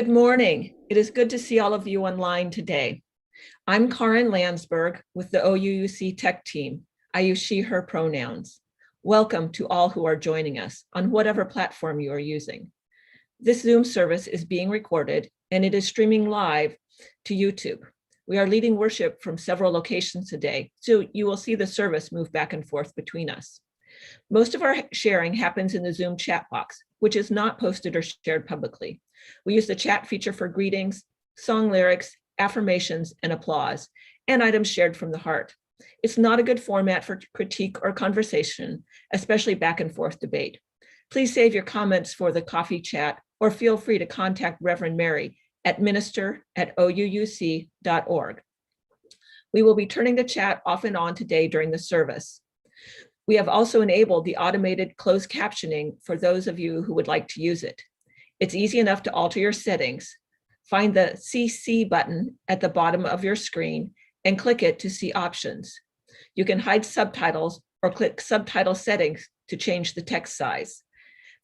Good morning. It is good to see all of you online today. I'm Karin Landsberg with the OUUC Tech Team. I use she, her pronouns. Welcome to all who are joining us on whatever platform you are using. This Zoom service is being recorded and it is streaming live to YouTube. We are leading worship from several locations today, so you will see the service move back and forth between us. Most of our sharing happens in the Zoom chat box, which is not posted or shared publicly. We use the chat feature for greetings, song lyrics, affirmations, and applause, and items shared from the heart. It's not a good format for critique or conversation, especially back and forth debate. Please save your comments for the coffee chat or feel free to contact Reverend Mary at minister@ouuc.org. We will be turning the chat off and on today during the service. We have also enabled the automated closed captioning for those of you who would like to use it. It's easy enough to alter your settings. Find the CC button at the bottom of your screen and click it to see options. You can hide subtitles or click subtitle settings to change the text size.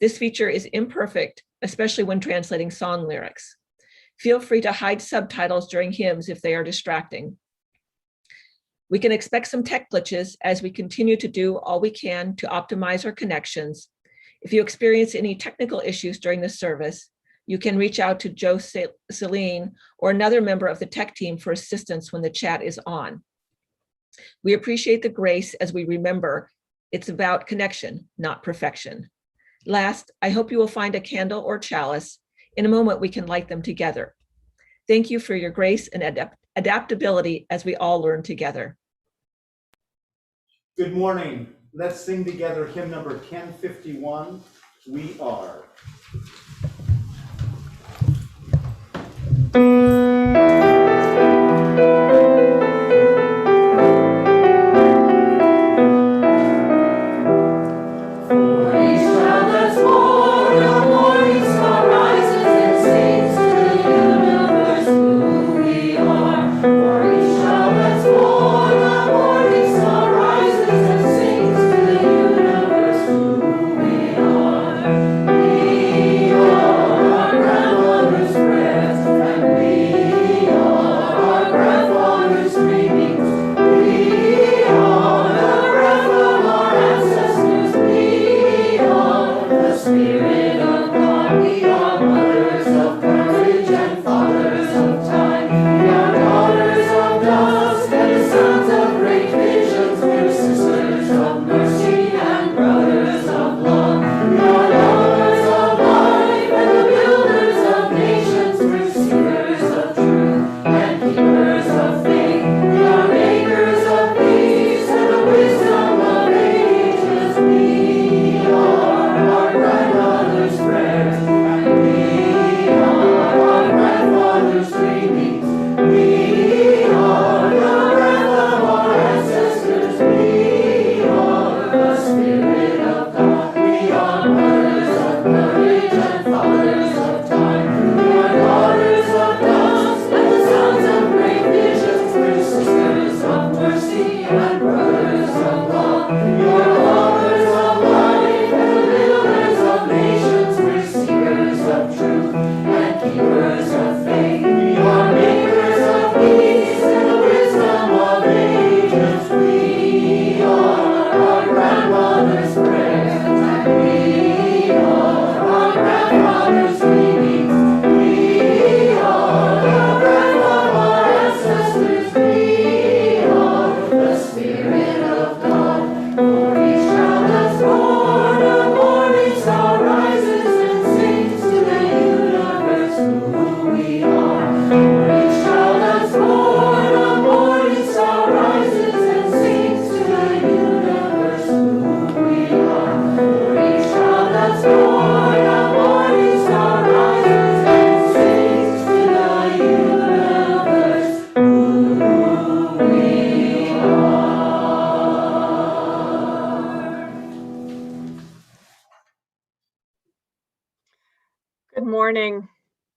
This feature is imperfect, especially when translating song lyrics. Feel free to hide subtitles during hymns if they are distracting. We can expect some tech glitches as we continue to do all we can to optimize our connections. If you experience any technical issues during the service, you can reach out to Joe Celine or another member of the tech team for assistance when the chat is on. We appreciate the grace as we remember it's about connection, not perfection. Last, I hope you will find a candle or chalice. In a moment, we can light them together. Thank you for your grace and adaptability as we all learn together. Good morning. Let's sing together hymn number 1051, We Are.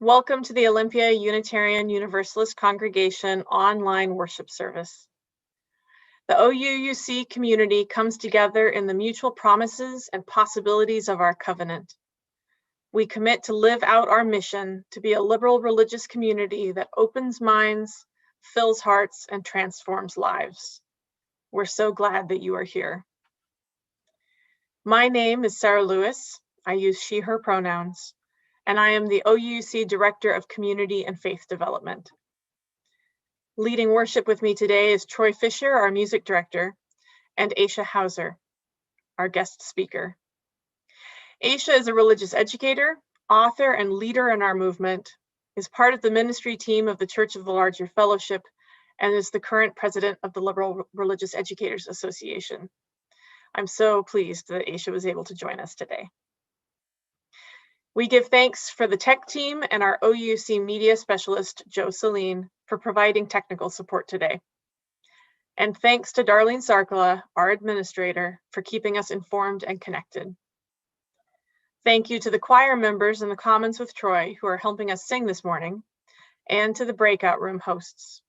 Welcome to the Olympia Unitarian Universalist Congregation online worship service. The OUUC community comes together in the mutual promises and possibilities of our covenant. We commit to live out our mission to be a liberal religious community that opens minds, fills hearts, and transforms lives. We're so glad that you are here. My name is Sarah Lewis. I use she, her pronouns, and I am the OUUC Director of Community and Faith Development. Leading worship with me today is Troy Fisher, our music director, and Aisha Hauser, our guest speaker. Aisha is a religious educator, author, and leader in our movement, is part of the ministry team of the Church of the Larger Fellowship, and is the current president of the Liberal Religious Educators Association. I'm so pleased that Aisha was able to join us today. We give thanks for the tech team and our OUUC media specialist, Joe Celine, for providing technical support today. And thanks to Darlene Sarkala, our administrator, for keeping us informed and connected. Thank you to the choir members in the Commons with Troy who are helping us sing this morning, and to the breakout room hosts.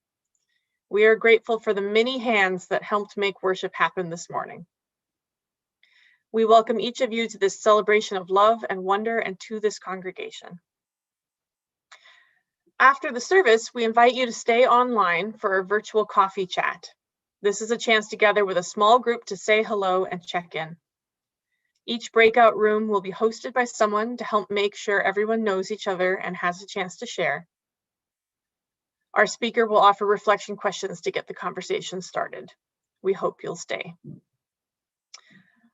We are grateful for the many hands that helped make worship happen this morning. We welcome each of you to this celebration of love and wonder and to this congregation. After the service, we invite you to stay online for our virtual coffee chat. This is a chance to gather with a small group to say hello and check in. Each breakout room will be hosted by someone to help make sure everyone knows each other and has a chance to share. Our speaker will offer reflection questions to get the conversation started. We hope you'll stay.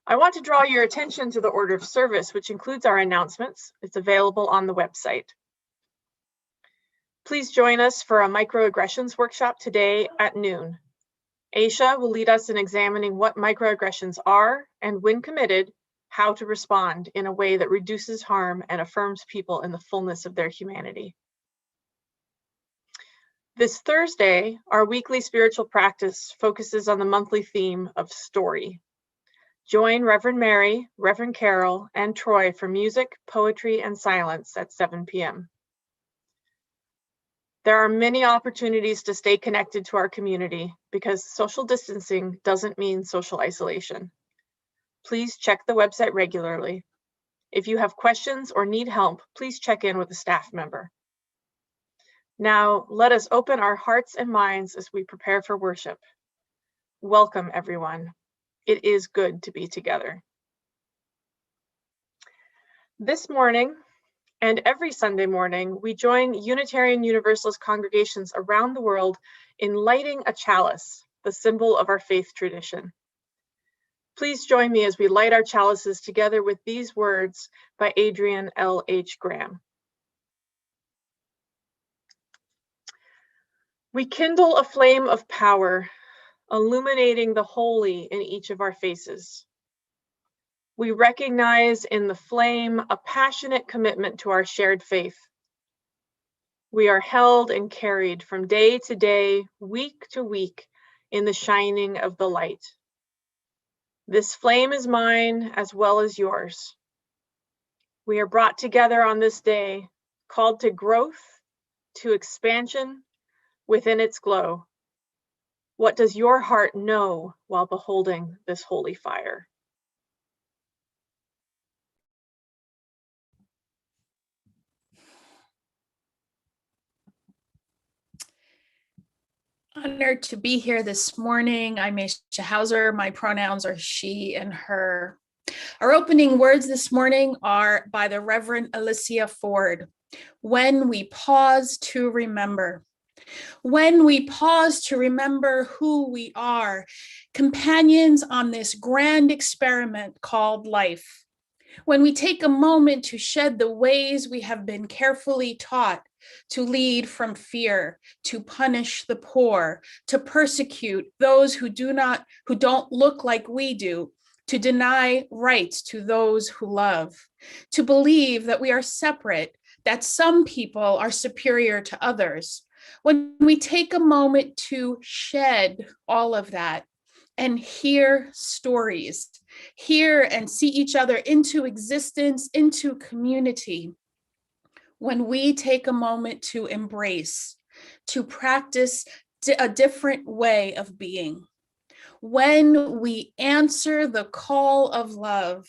I want to draw your attention to the order of service, which includes our announcements. It's available on the website. Please join us for a microaggressions workshop today at noon. Aisha will lead us in examining what microaggressions are and, when committed, how to respond in a way that reduces harm and affirms people in the fullness of their humanity. This Thursday, our weekly spiritual practice focuses on the monthly theme of story. Join Reverend Mary, Reverend Carol, and Troy for music, poetry, and silence at 7 p.m. There are many opportunities to stay connected to our community because social distancing doesn't mean social isolation. Please check the website regularly. If you have questions or need help, please check in with a staff member. Now, let us open our hearts and minds as we prepare for worship. Welcome, everyone. It is good to be together. This morning, and every Sunday morning, we join Unitarian Universalist congregations around the world in lighting a chalice, the symbol of our faith tradition. Please join me as we light our chalices together with these words by Adrian L. H. Graham. We kindle a flame of power, illuminating the holy in each of our faces. We recognize in the flame a passionate commitment to our shared faith. We are held and carried from day to day, week to week, in the shining of the light. This flame is mine as well as yours. We are brought together on this day, called to growth, to expansion within its glow. What does your heart know while beholding this holy fire? Honored to be here this morning. I'm Aisha Hauser. My pronouns are she and her. Our opening words this morning are by the Reverend Alicia Ford. When we pause to remember. When we pause to remember who we are, companions on this grand experiment called life. When we take a moment to shed the ways we have been carefully taught to lead from fear, to punish the poor, to persecute those who don't look like we do, to deny rights to those who love, to believe that we are separate, that some people are superior to others. When we take a moment to shed all of that and hear stories, hear and see each other into existence, into community, when we take a moment to embrace, to practice a different way of being, when we answer the call of love,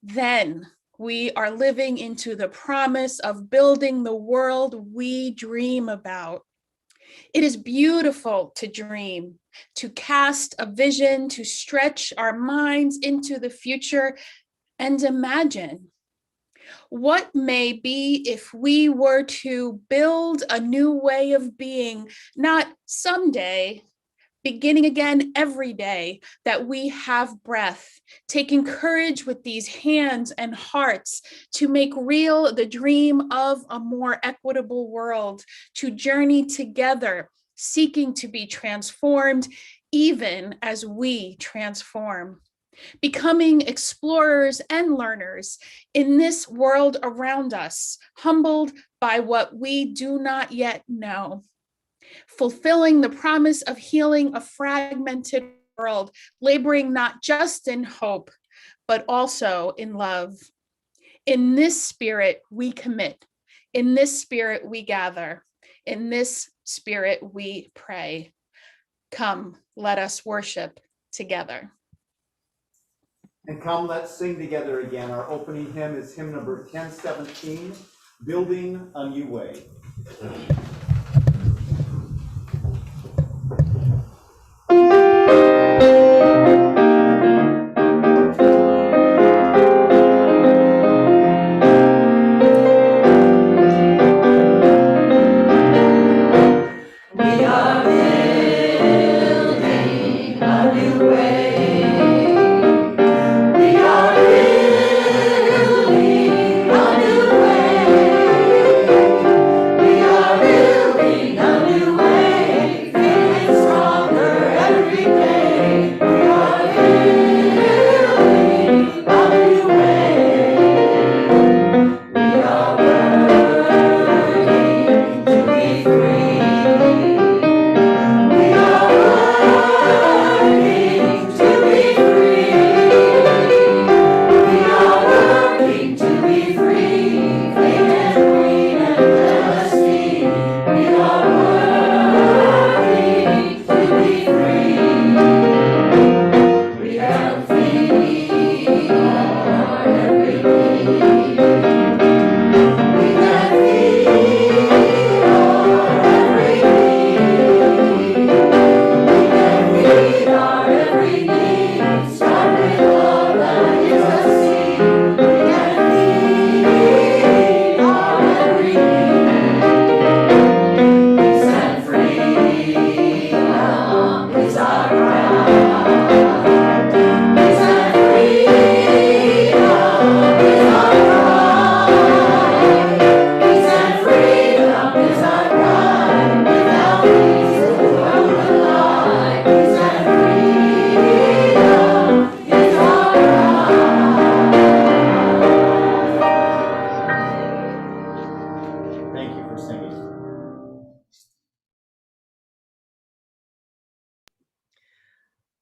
then We are living into the promise of building the world we dream about. It is beautiful to dream, to cast a vision, to stretch our minds into the future and imagine. What may be if we were to build a new way of being, not someday, beginning again every day that we have breath, taking courage with these hands and hearts to make real the dream of a more equitable world, to journey together, seeking to be transformed even as we transform. Becoming explorers and learners in this world around us, humbled by what we do not yet know. Fulfilling the promise of healing a fragmented world, laboring not just in hope, but also in love. In this spirit, we commit. In this spirit, we gather. In this spirit, we pray. Come, let us worship together. And come, let's sing together again. Our opening hymn is hymn number 1017, Building a New Way.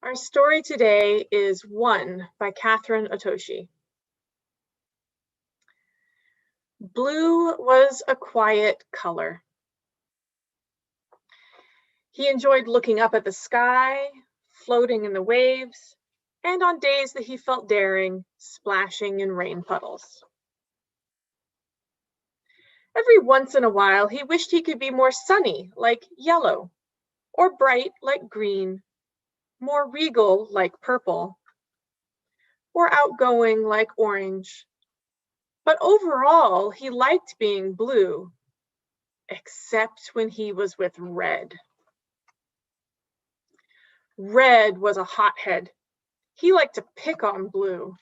Our story today is One by Catherine Otoshi. Blue was a quiet color. He enjoyed looking up at the sky, floating in the waves, and on days that he felt daring, splashing in rain puddles. Every once in a while, he wished he could be more sunny, like yellow, or bright, like green, more regal, like purple, or outgoing, like orange. But overall, he liked being blue, except when he was with Red. Red was a hothead. He liked to pick on Blue.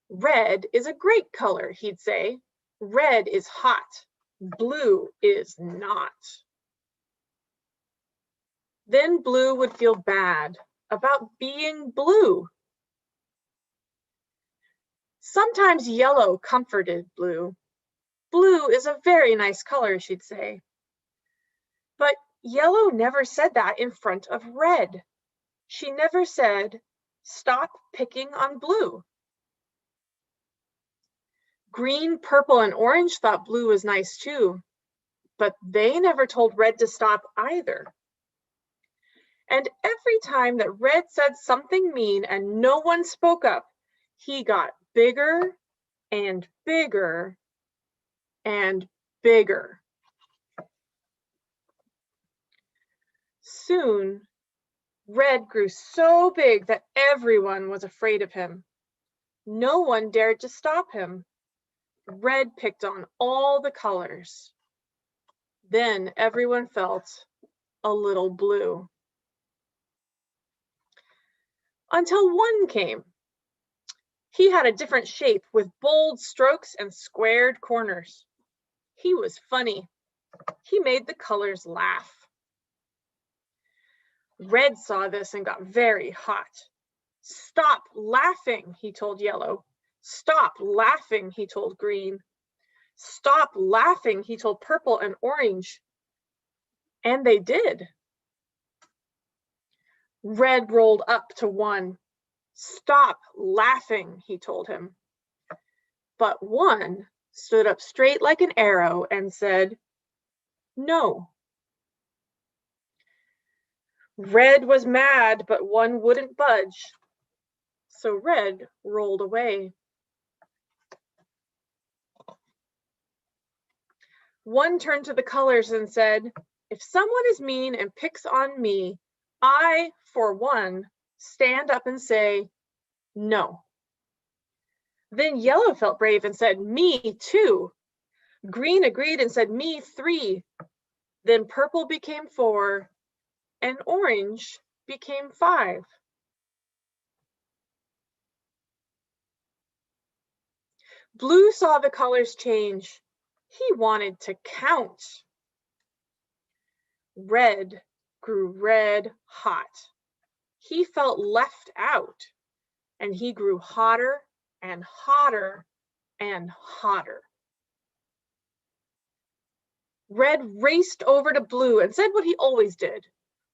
Red is a great color, he'd say. Red is hot. Blue is not. Then Blue would feel bad about being blue. Sometimes yellow comforted Blue. Blue is a very nice color, she'd say. But yellow never said that in front of Red. She never said, "Stop picking on Blue." Green, purple, and orange thought Blue was nice too, but they never told Red to stop either. And every time that Red said something mean and no one spoke up, he got bigger and bigger and bigger. Soon, Red grew so big that everyone was afraid of him. No one dared to stop him. Red picked on all the colors. Then everyone felt a little blue. Until one came. He had a different shape with bold strokes and squared corners. He was funny. He made the colors laugh. Red saw this and got very hot. Stop laughing, he told Yellow. Stop laughing, he told Green. Stop laughing, he told Purple and Orange. And they did. Red rolled up to one. Stop laughing, he told him. But one stood up straight like an arrow and said, no. Red was mad, but one wouldn't budge. So Red rolled away. One turned to the colors and said, if someone is mean and picks on me, I, for one, stand up and say, no. Then Yellow felt brave and said, me too. Green agreed and said, me 3. Then Purple became 4, and Orange became 5. Blue saw the colors change. He wanted to count. Red grew red hot. He felt left out, and he grew hotter and hotter and hotter. Red raced over to Blue and said what he always did.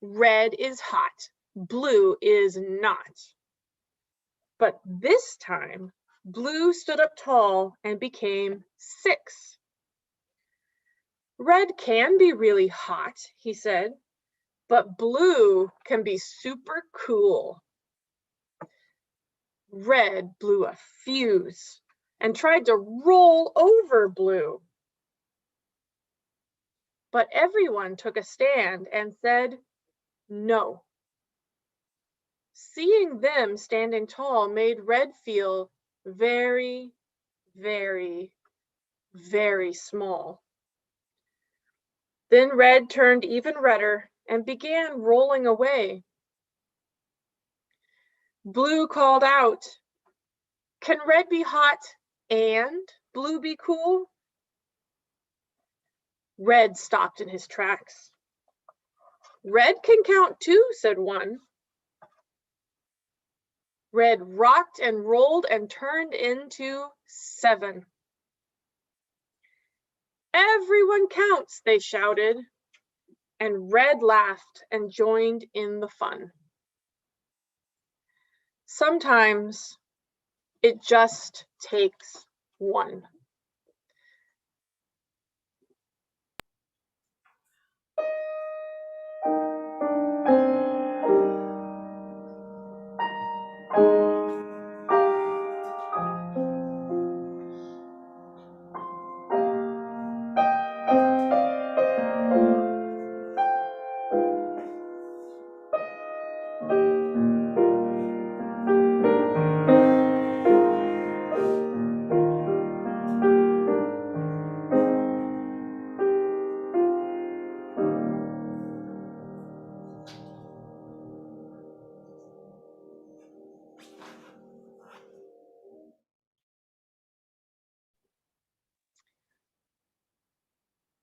Red is hot, blue is not. But this time, Blue stood up tall and became 6. Red can be really hot, he said, but blue can be super cool. Red blew a fuse and tried to roll over Blue. But everyone took a stand and said, no. Seeing them standing tall made Red feel very, very, very small. Then Red turned even redder and began rolling away. Blue called out, can Red be hot and Blue be cool? Red stopped in his tracks. Red can count too, said one. Red rocked and rolled and turned into 7. Everyone counts, they shouted, and Red laughed and joined in the fun. Sometimes it just takes one.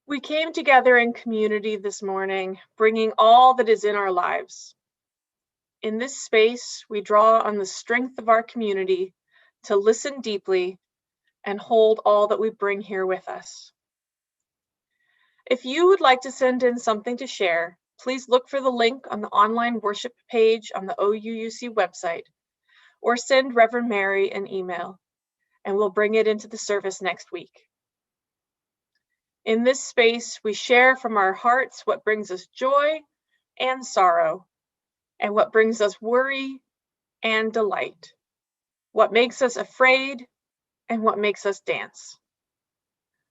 We came together in community this morning, bringing all that is in our lives. In this space, we draw on the strength of our community to listen deeply and hold all that we bring here with us. If you would like to send in something to share, please look for the link on the online worship page on the OUUC website, or send Reverend Mary an email, and we'll bring it into the service next week. In this space, we share from our hearts what brings us joy and sorrow, and what brings us worry and delight, what makes us afraid and what makes us dance.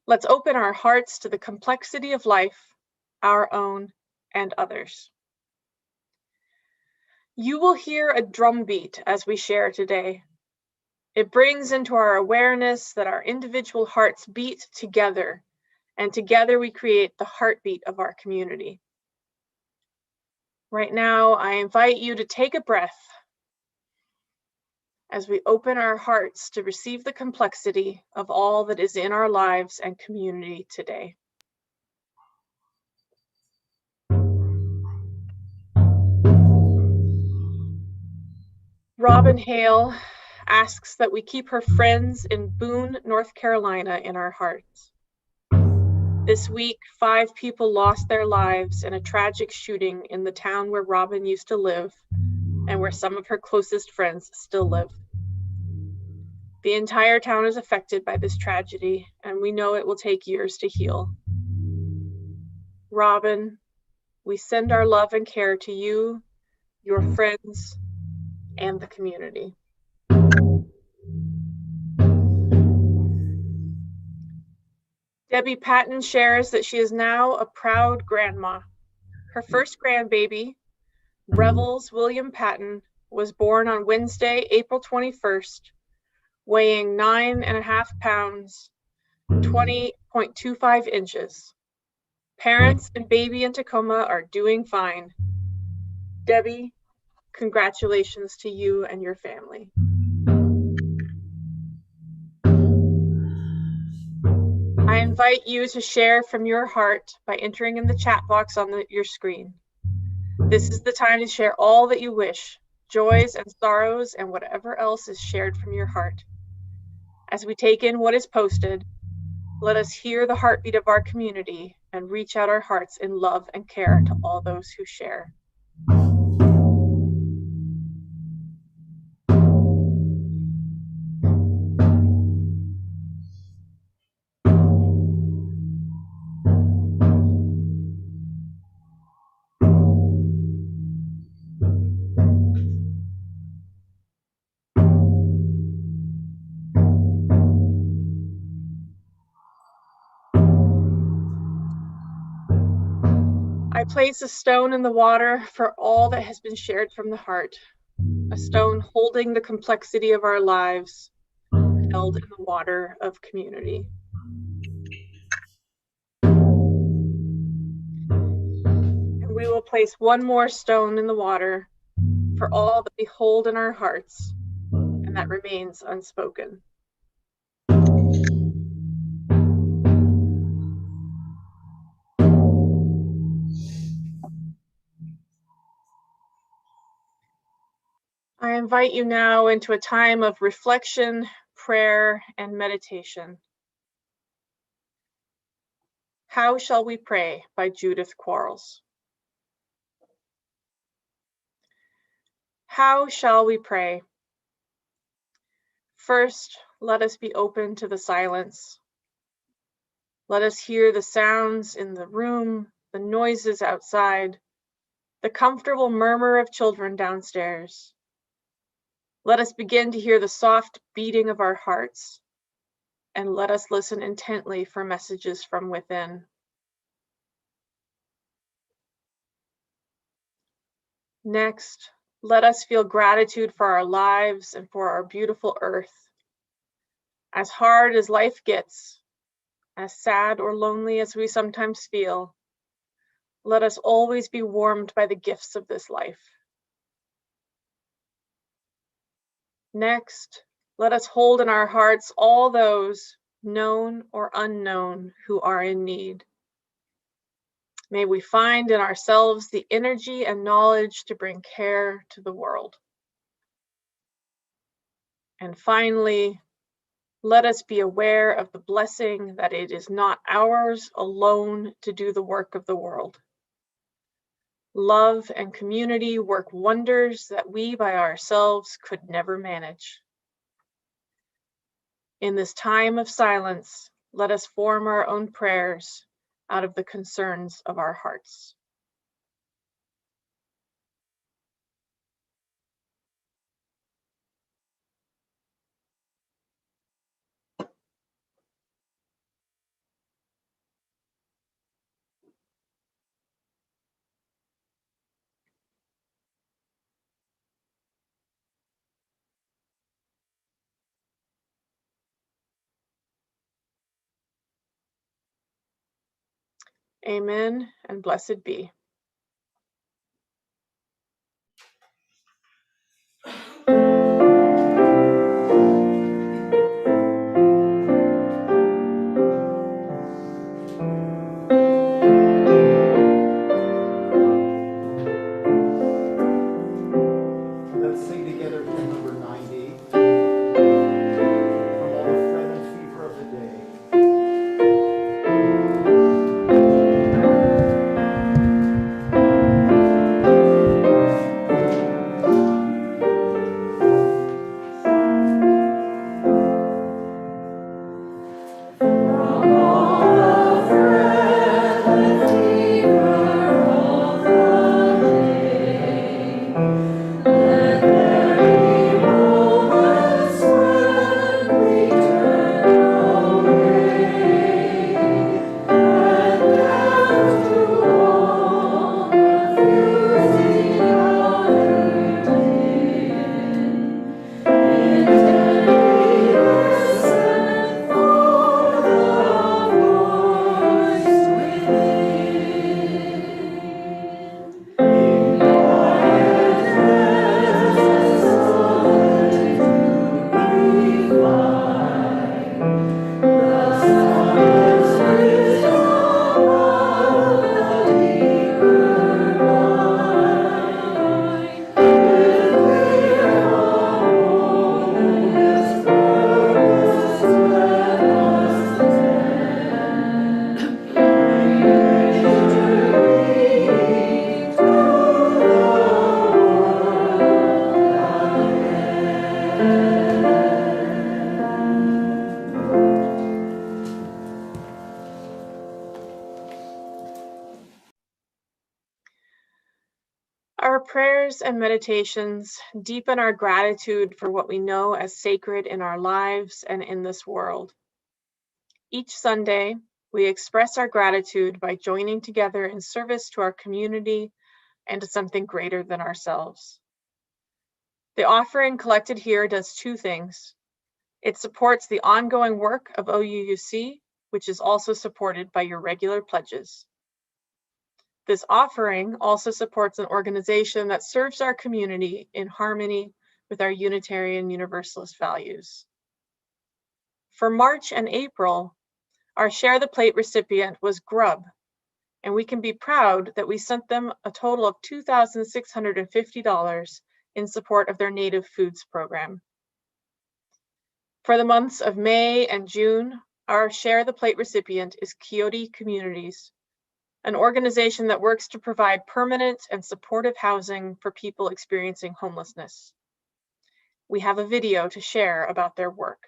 Let's open our hearts to the complexity of life, our own and others. You will hear a drumbeat as we share today. It brings into our awareness that our individual hearts beat together, and together we create the heartbeat of our community. Right now, I invite you to take a breath as we open our hearts to receive the complexity of all that is in our lives and community today. Robin Hale asks that we keep her friends in Boone, North Carolina in our hearts. This week, 5 people lost their lives in a tragic shooting in the town where Robin used to live and where some of her closest friends still live. The entire town is affected by this tragedy, and we know it will take years to heal. Robin, we send our love and care to you, your friends, and the community. Debbie Patton shares that she is now a proud grandma. Her first grandbaby, Revels William Patton, was born on Wednesday, April 21st, weighing 9.5 pounds, 20.25 inches. Parents and baby in Tacoma are doing fine. Debbie, congratulations to you and your family. I invite you to share from your heart by entering in the chat box on your screen. This is the time to share all that you wish, joys and sorrows and whatever else is shared from your heart. As we take in what is posted, let us hear the heartbeat of our community and reach out our hearts in love and care to all those who share. I place a stone in the water for all that has been shared from the heart, a stone holding the complexity of our lives, held in the water of community. And we will place one more stone in the water for all that we hold in our hearts and that remains unspoken. I invite you now into a time of reflection, prayer, and meditation. How Shall We Pray by Judith Quarles. How shall we pray? First, let us be open to the silence. Let us hear the sounds in the room, the noises outside, the comfortable murmur of children downstairs. Let us begin to hear the soft beating of our hearts, and let us listen intently for messages from within. Next, let us feel gratitude for our lives and for our beautiful earth. As hard as life gets, as sad or lonely as we sometimes feel, let us always be warmed by the gifts of this life. Next, let us hold in our hearts all those, known or unknown, who are in need. May we find in ourselves the energy and knowledge to bring care to the world. And finally, let us be aware of the blessing that it is not ours alone to do the work of the world. Love and community work wonders that we by ourselves could never manage. In this time of silence, let us form our own prayers out of the concerns of our hearts. Amen and blessed be. Let's sing together hymn number 90. From all the fret and fever of the day. Our prayers and meditations deepen our gratitude for what we know as sacred in our lives and in this world. Each Sunday, we express our gratitude by joining together in service to our community and to something greater than ourselves. The offering collected here does two things. It supports the ongoing work of OUUC, which is also supported by your regular pledges. This offering also supports an organization that serves our community in harmony with our Unitarian Universalist values. For March and April, our Share the Plate recipient was Grub, and we can be proud that we sent them a total of $2,650 in support of their native foods program. For the months of May and June, our Share the Plate recipient is Quixote Communities, an organization that works to provide permanent and supportive housing for people experiencing homelessness. We have a video to share about their work.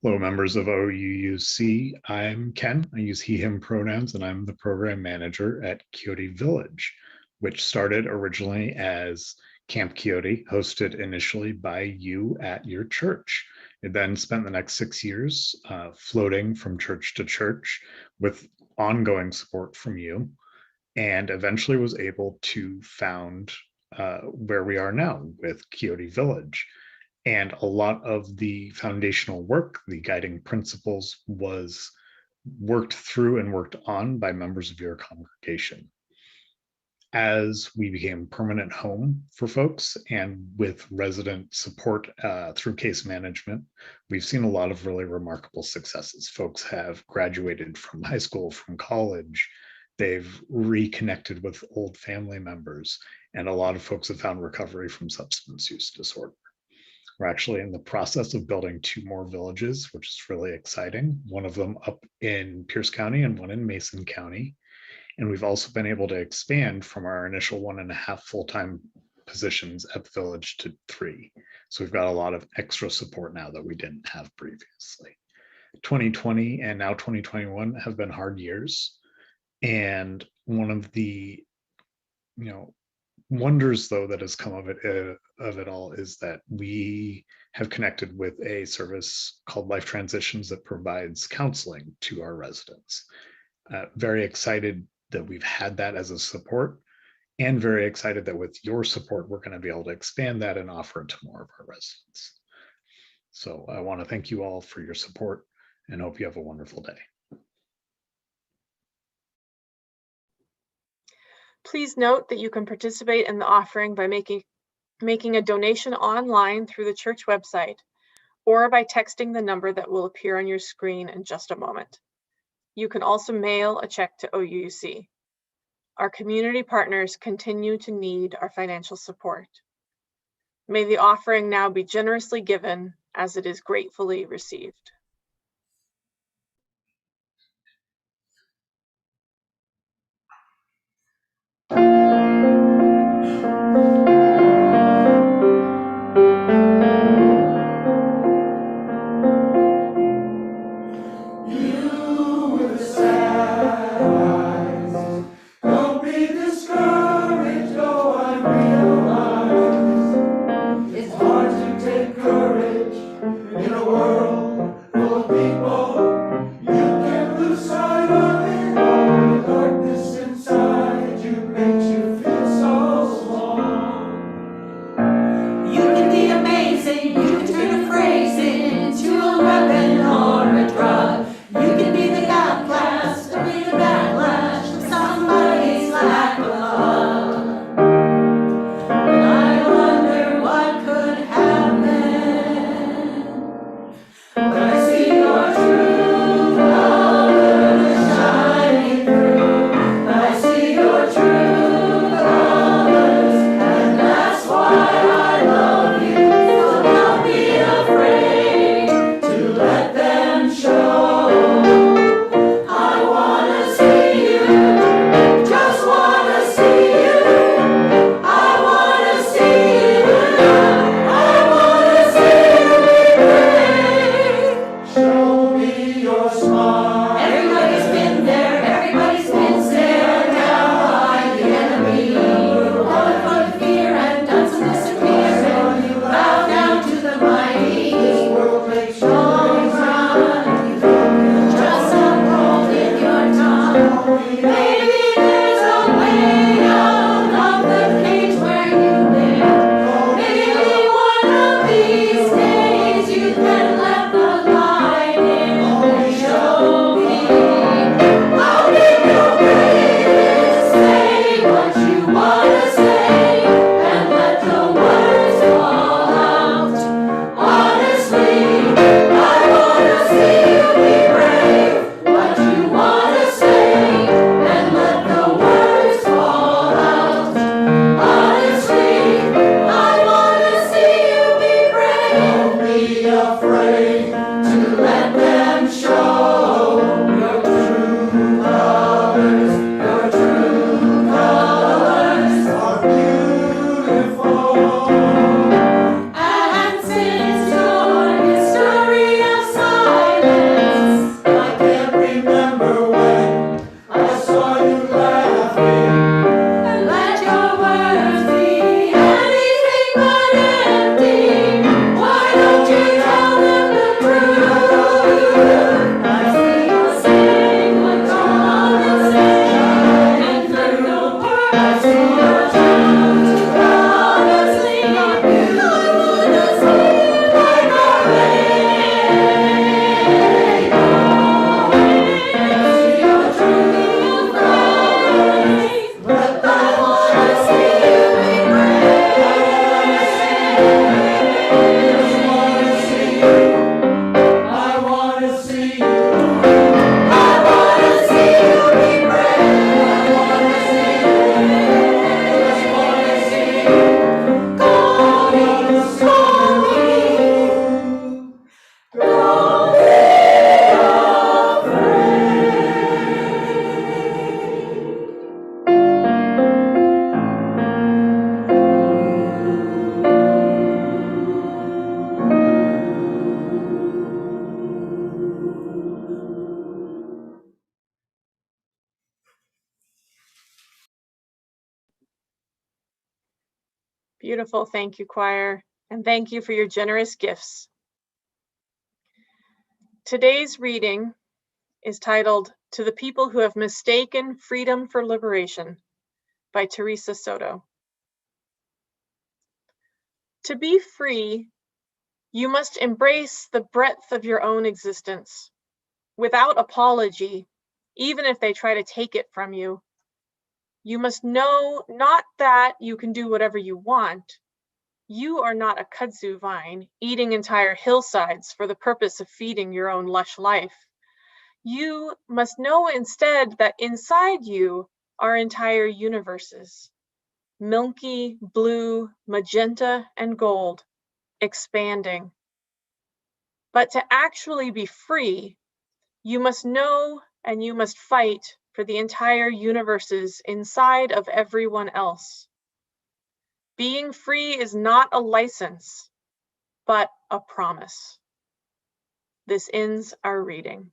Hello, members of OUUC. I'm Ken. I use he, him pronouns, and I'm the program manager at Quixote Village, which started originally as Camp Quixote, hosted initially by you at your church. It then spent the next 6 years floating from church to church with ongoing support from you, and eventually was able to found where we are now with Quixote Village. And a lot of the foundational work, the guiding principles, was worked through and worked on by members of your congregation. As we became a permanent home for folks and with resident support through case management, we've seen a lot of really remarkable successes. Folks have graduated from high school, from college, they've reconnected with old family members, and a lot of folks have found recovery from substance use disorder. We're actually in the process of building 2 more villages, which is really exciting. One of them up in Pierce County and one in Mason County. And we've also been able to expand from our initial 1.5 full-time positions at the village to 3. So we've got a lot of extra support now that we didn't have previously. 2020 and now 2021 have been hard years. And one of the, wonders though that has come of it all is that we have connected with a service called Life Transitions that provides counseling to our residents. Very excited that we've had that as a support, and very excited that with your support, we're going to be able to expand that and offer it to more of our residents. So I want to thank you all for your support and hope you have a wonderful day. Please note that you can participate in the offering by making a donation online through the church website or by texting the number that will appear on your screen in just a moment. You can also mail a check to OUUC. Our community partners continue to need our financial support. May the offering now be generously given as it is gratefully received. Beautiful. Thank you, choir. And thank you for your generous gifts. Today's reading is titled "To the People Who Have Mistaken Freedom for Liberation" by Teresa Soto. To be free You must embrace the breadth of your own existence without apology, even if they try to take it from you. You must know not that you can do whatever you want. You are not a kudzu vine eating entire hillsides for the purpose of feeding your own lush life. You must know instead that inside you are entire universes, milky, blue, magenta, and gold, expanding. But to actually be free, you must know and you must fight for the entire universes inside of everyone else. Being free is not a license, but a promise. This ends our reading.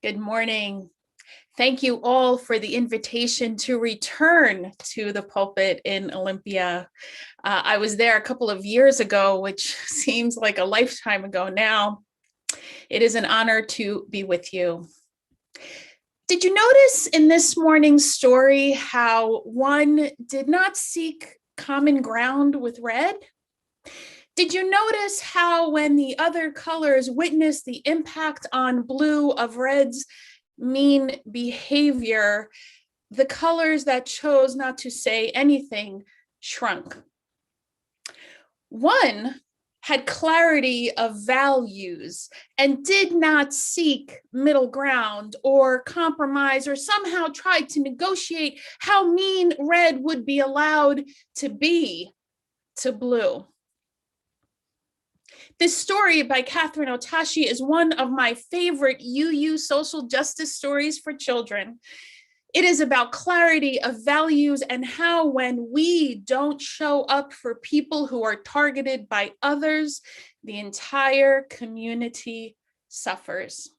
Good morning. Thank you all for the invitation to return to the pulpit in Olympia. I was there a couple of years ago, which seems like a lifetime ago now. It is an honor to be with you. Did you notice in this morning's story how one did not seek common ground with red? Did you notice how when the other colors witnessed the impact on blue of red's mean behavior, the colors that chose not to say anything shrunk? One had clarity of values and did not seek middle ground or compromise or somehow tried to negotiate how mean red would be allowed to be to blue. This story by Catherine Otashi is one of my favorite UU social justice stories for children. It is about clarity of values and how when we don't show up for people who are targeted by others, the entire community suffers.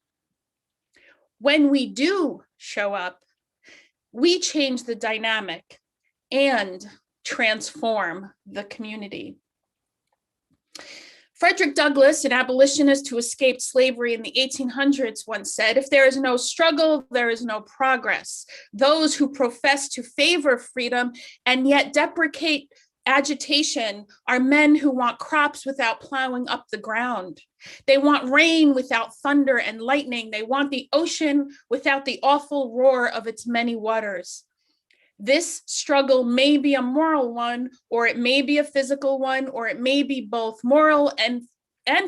When we do show up, we change the dynamic and transform the community. Frederick Douglass, an abolitionist who escaped slavery in the 1800s, once said, "If there is no struggle, there is no progress. Those who profess to favor freedom and yet deprecate agitation are men who want crops without plowing up the ground. They want rain without thunder and lightning. They want the ocean without the awful roar of its many waters." This struggle may be a moral one, or it may be a physical one, or it may be both moral and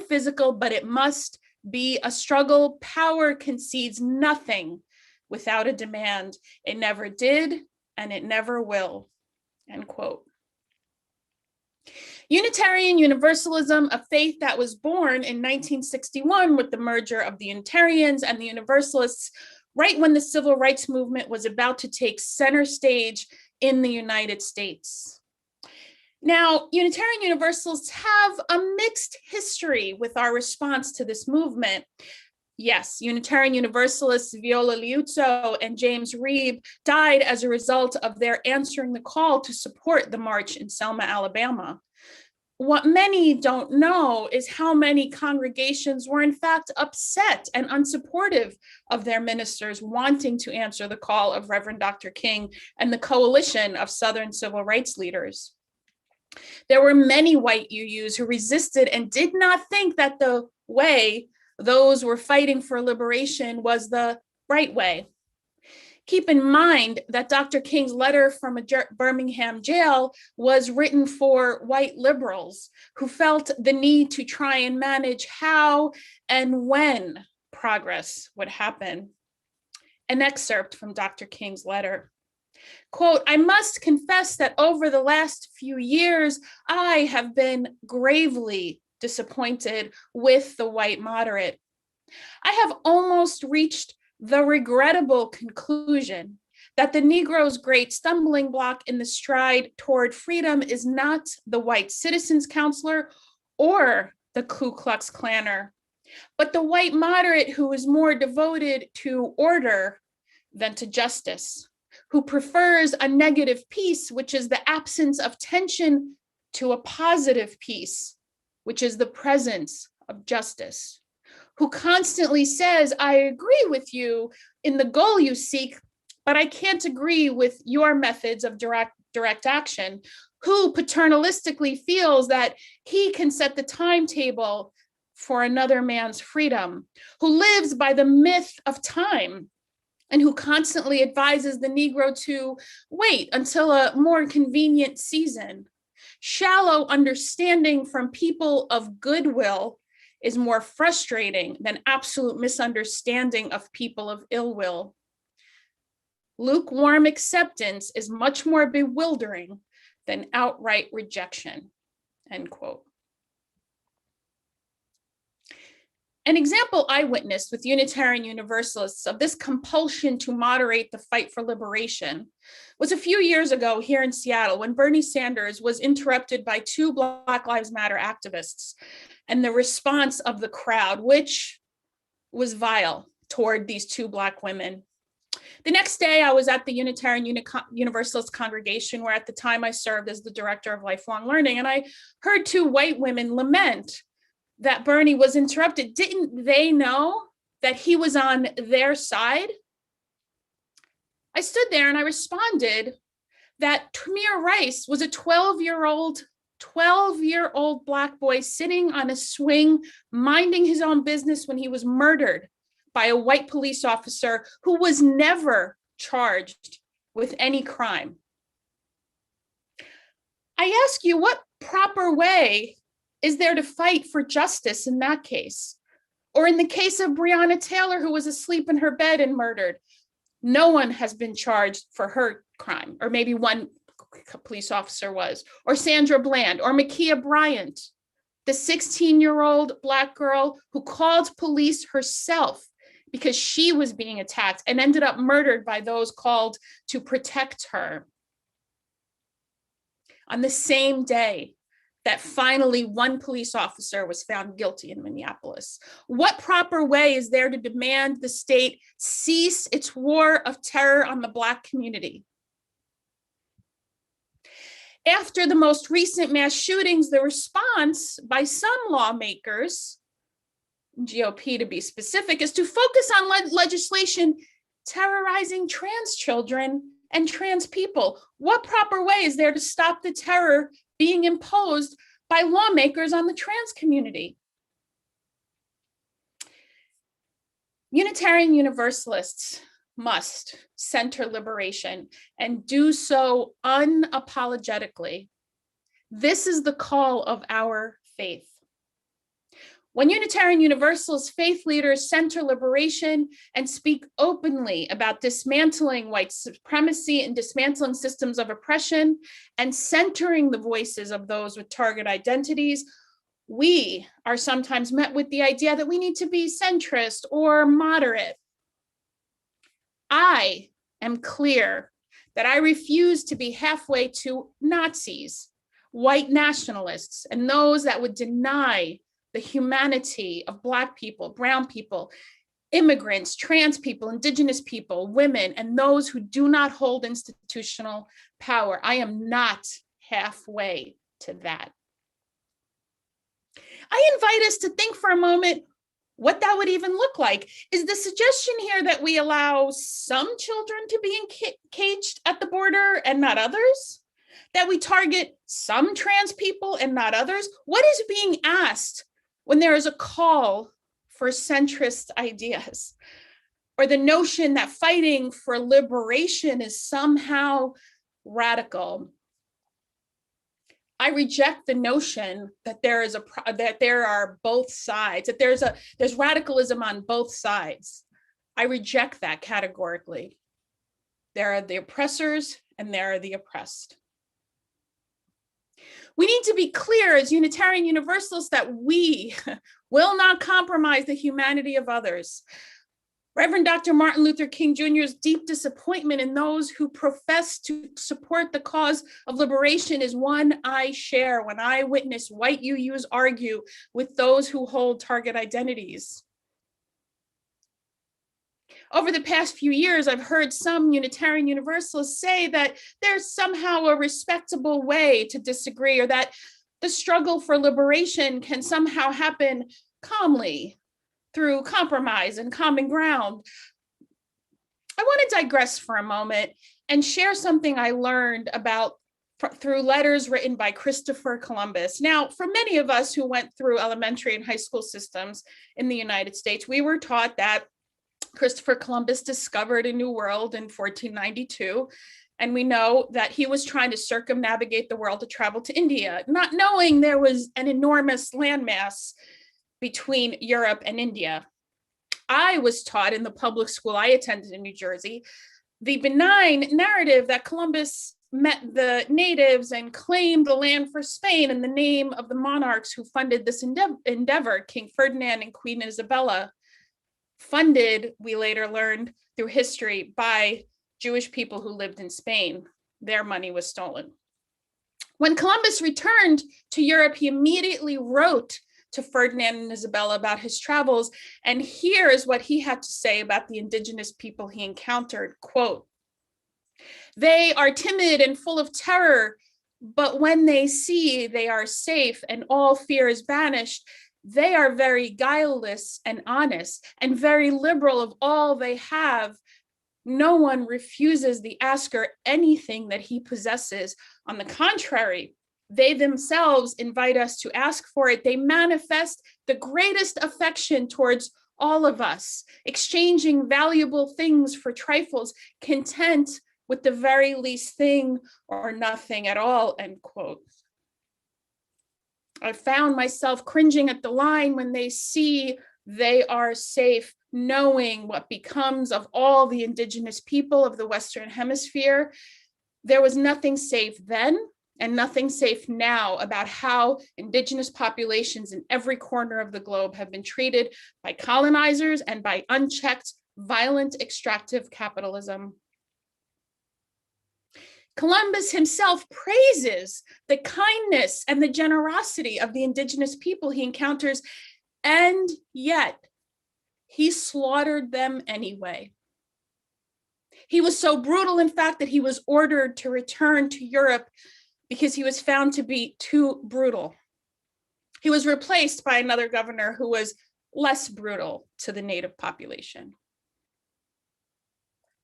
physical, but it must be a struggle. Power concedes nothing without a demand. It never did, and it never will, end quote. Unitarian Universalism, a faith that was born in 1961 with the merger of the Unitarians and the Universalists, right when the civil rights movement was about to take center stage in the United States. Now, Unitarian Universalists have a mixed history with our response to this movement. Yes, Unitarian Universalists Viola Liuzzo and James Reeb died as a result of their answering the call to support the march in Selma, Alabama. What many don't know is how many congregations were in fact upset and unsupportive of their ministers wanting to answer the call of Reverend Dr. King and the coalition of Southern civil rights leaders. There were many white UUs who resisted and did not think that the way those were fighting for liberation was the right way. Keep in mind that Dr. King's letter from a Birmingham jail was written for white liberals who felt the need to try and manage how and when progress would happen. An excerpt from Dr. King's letter. Quote, "I must confess that over the last few years, I have been gravely disappointed with the white moderate. I have almost reached the regrettable conclusion that the Negro's great stumbling block in the stride toward freedom is not the white citizens counselor or the Ku Klux Klanner, but the white moderate who is more devoted to order than to justice, who prefers a negative peace, which is the absence of tension, to a positive peace, which is the presence of justice, who constantly says, I agree with you in the goal you seek, but I can't agree with your methods of direct action, who paternalistically feels that he can set the timetable for another man's freedom, who lives by the myth of time, and who constantly advises the Negro to wait until a more convenient season. Shallow understanding from people of goodwill is more frustrating than absolute misunderstanding of people of ill will. Lukewarm acceptance is much more bewildering than outright rejection, end quote. An example I witnessed with Unitarian Universalists of this compulsion to moderate the fight for liberation was a few years ago here in Seattle when Bernie Sanders was interrupted by two Black Lives Matter activists and the response of the crowd, which was vile toward these two Black women. The next day, I was at the Unitarian Universalist congregation where at the time I served as the director of lifelong learning, and I heard two white women lament that Bernie was interrupted. Didn't they know that he was on their side? I stood there and I responded that Tamir Rice was a 12-year-old Black boy sitting on a swing, minding his own business when he was murdered by a white police officer who was never charged with any crime. I ask you, what proper way is there to fight for justice in that case? Or in the case of Breonna Taylor, who was asleep in her bed and murdered, no one has been charged for her crime, or maybe one police officer was, or Sandra Bland, or Makia Bryant, the 16-year-old Black girl who called police herself because she was being attacked and ended up murdered by those called to protect her. On the same day that finally one police officer was found guilty in Minneapolis. What proper way is there to demand the state cease its war of terror on the Black community? After the most recent mass shootings, the response by some lawmakers, GOP to be specific, is to focus on legislation terrorizing trans children and trans people. What proper way is there to stop the terror being imposed by lawmakers on the trans community? Unitarian Universalists must center liberation and do so unapologetically. This is the call of our faith. When Unitarian Universalist faith leaders center liberation and speak openly about dismantling white supremacy and dismantling systems of oppression and centering the voices of those with target identities, we are sometimes met with the idea that we need to be centrist or moderate. I am clear that I refuse to be halfway to Nazis, white nationalists, and those that would deny the humanity of Black people, brown people, immigrants, trans people, indigenous people, women, and those who do not hold institutional power. I am not halfway to that. I invite us to think for a moment what that would even look like. Is the suggestion here that we allow some children to be caged at the border and not others? That we target some trans people and not others? What is being asked when there is a call for centrist ideas, or the notion that fighting for liberation is somehow radical? I reject the notion that there are both sides, that there's radicalism on both sides. I reject that categorically. There are the oppressors and there are the oppressed. We need to be clear as Unitarian Universalists that we will not compromise the humanity of others. Reverend Dr. Martin Luther King Jr.'s deep disappointment in those who profess to support the cause of liberation is one I share when I witness white UUs argue with those who hold target identities. Over the past few years, I've heard some Unitarian Universalists say that there's somehow a respectable way to disagree, or that the struggle for liberation can somehow happen calmly through compromise and common ground. I want to digress for a moment and share something I learned about through letters written by Christopher Columbus. Now, for many of us who went through elementary and high school systems in the United States, we were taught that Christopher Columbus discovered a new world in 1492. And we know that he was trying to circumnavigate the world to travel to India, not knowing there was an enormous landmass between Europe and India. I was taught in the public school I attended in New Jersey, the benign narrative that Columbus met the natives and claimed the land for Spain in the name of the monarchs who funded this endeavor, King Ferdinand and Queen Isabella, funded, we later learned through history, by Jewish people who lived in Spain. Their money was stolen. When Columbus returned to Europe, he immediately wrote to Ferdinand and Isabella about his travels. And here is what he had to say about the indigenous people he encountered, quote, "They are timid and full of terror, but when they see they are safe and all fear is banished, they are very guileless and honest and very liberal of all they have. No one refuses the asker anything that he possesses. On the contrary, they themselves invite us to ask for it. They manifest the greatest affection towards all of us, exchanging valuable things for trifles, content with the very least thing or nothing at all," end quote. I found myself cringing at the line, "When they see they are safe," knowing what becomes of all the indigenous people of the Western Hemisphere. There was nothing safe then and nothing safe now about how indigenous populations in every corner of the globe have been treated by colonizers and by unchecked, violent, extractive capitalism. Columbus himself praises the kindness and the generosity of the indigenous people he encounters, and yet he slaughtered them anyway. He was so brutal, in fact, that he was ordered to return to Europe because he was found to be too brutal. He was replaced by another governor who was less brutal to the native population.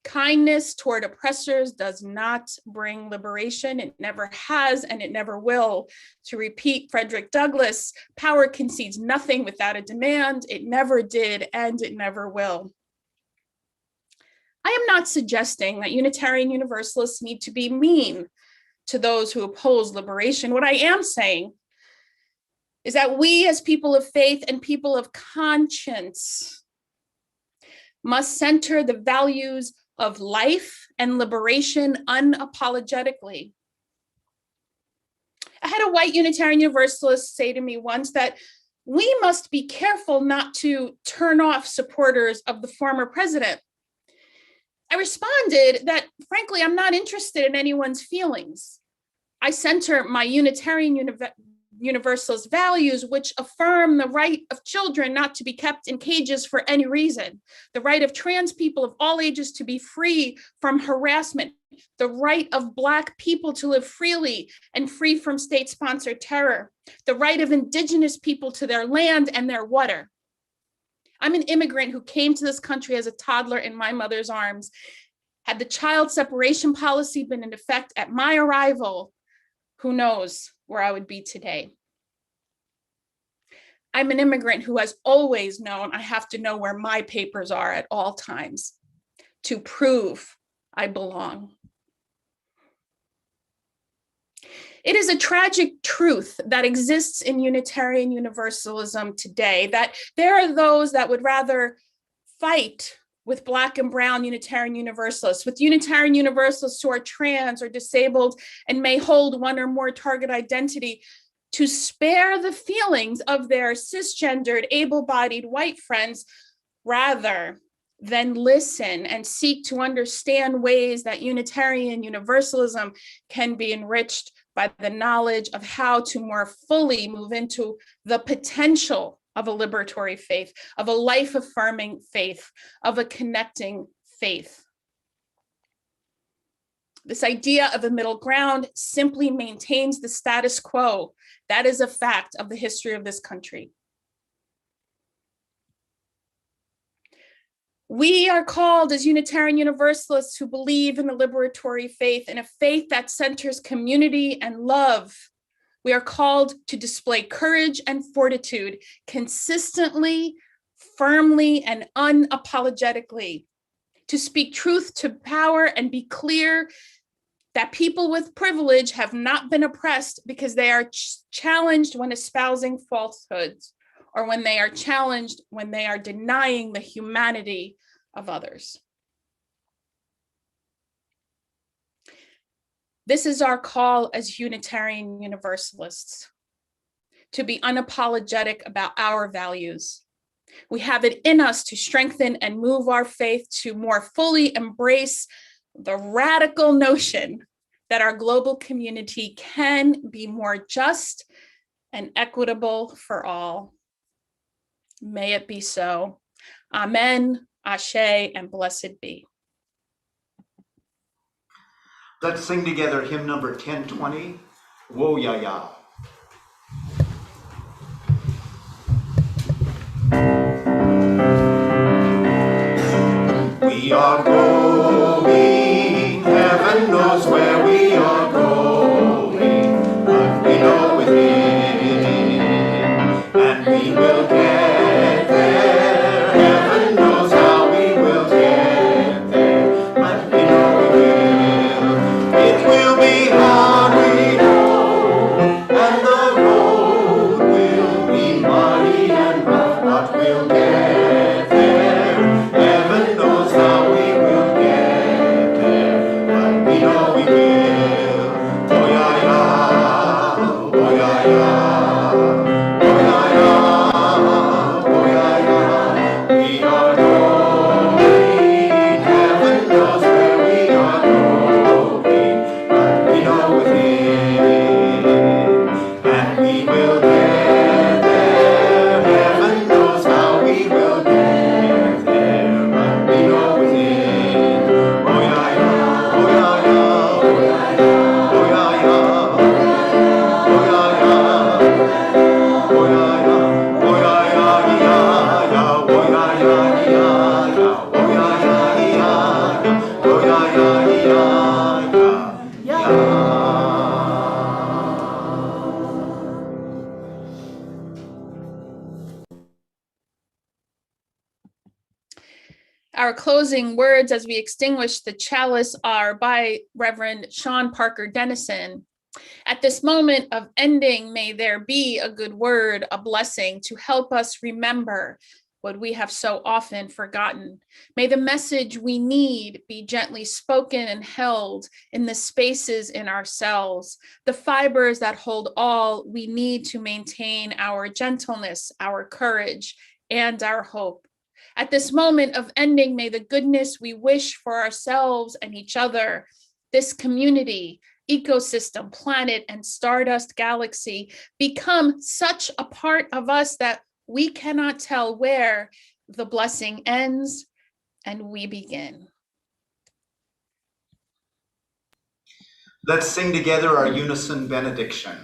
Kindness toward oppressors does not bring liberation. It never has, and it never will. To repeat Frederick Douglass, power concedes nothing without a demand. It never did, and it never will. I am not suggesting that Unitarian Universalists need to be mean to those who oppose liberation. What I am saying is that we, as people of faith and people of conscience, must center the values of life and liberation unapologetically. I had a white Unitarian Universalist say to me once that we must be careful not to turn off supporters of the former president. I responded that, frankly, I'm not interested in anyone's feelings. I center my Unitarian Universalist values, which affirm the right of children not to be kept in cages for any reason, the right of trans people of all ages to be free from harassment, the right of Black people to live freely and free from state-sponsored terror, the right of indigenous people to their land and their water. I'm an immigrant who came to this country as a toddler in my mother's arms. Had the child separation policy been in effect at my arrival, who knows where I would be today. I'm an immigrant who has always known I have to know where my papers are at all times to prove I belong. It is a tragic truth that exists in Unitarian Universalism today, that there are those that would rather fight with Black and brown Unitarian Universalists, with Unitarian Universalists who are trans or disabled and may hold one or more target identity, to spare the feelings of their cisgendered, able-bodied white friends, rather then listen and seek to understand ways that Unitarian Universalism can be enriched by the knowledge of how to more fully move into the potential of a liberatory faith, of a life-affirming faith, of a connecting faith. This idea of a middle ground simply maintains the status quo. That is a fact of the history of this country. We are called as Unitarian Universalists who believe in the liberatory faith, in a faith that centers community and love. We are called to display courage and fortitude consistently, firmly, and unapologetically, to speak truth to power and be clear that people with privilege have not been oppressed because they are challenged when espousing falsehoods, or when they are challenged when they are denying the humanity of others. This is our call as Unitarian Universalists, to be unapologetic about our values. We have it in us to strengthen and move our faith to more fully embrace the radical notion that our global community can be more just and equitable for all. May it be so. Amen, Ashe, and blessed be. Let's sing together hymn number 1020, Wo Ya Ya. We are going, heaven knows where we are going, but we know within, and we will get there. Heaven knows how we will get there, but we know we will. It will be hard, we know, and the road will be muddy and rough, but we'll get there. Heaven knows how we will get there, but we know we will. Oh ya ya, oh ya ya, oh ya ya, oh ya ya. We are going, heaven knows where we are going, but we know within, and we will get there. Heaven knows how we will get there, but we know within. Oh ya ya, oh ya ya, oh ya ya, oh ya ya, oh ya ya, oh ya ya, oh ya ya, ya ya, oh ya ya, ya ya, oh ya ya, ya ya, oh ya ya, ya ya, ya. Our closing words as we extinguish the chalice are by Reverend Sean Parker Dennison. At this moment of ending, may there be a good word, a blessing to help us remember what we have so often forgotten. May the message we need be gently spoken and held in the spaces in ourselves, the fibers that hold all we need to maintain our gentleness, our courage, and our hope. At this moment of ending, may the goodness we wish for ourselves and each other, this community, ecosystem, planet, and stardust galaxy become such a part of us that we cannot tell where the blessing ends and we begin. Let's sing together our unison benediction.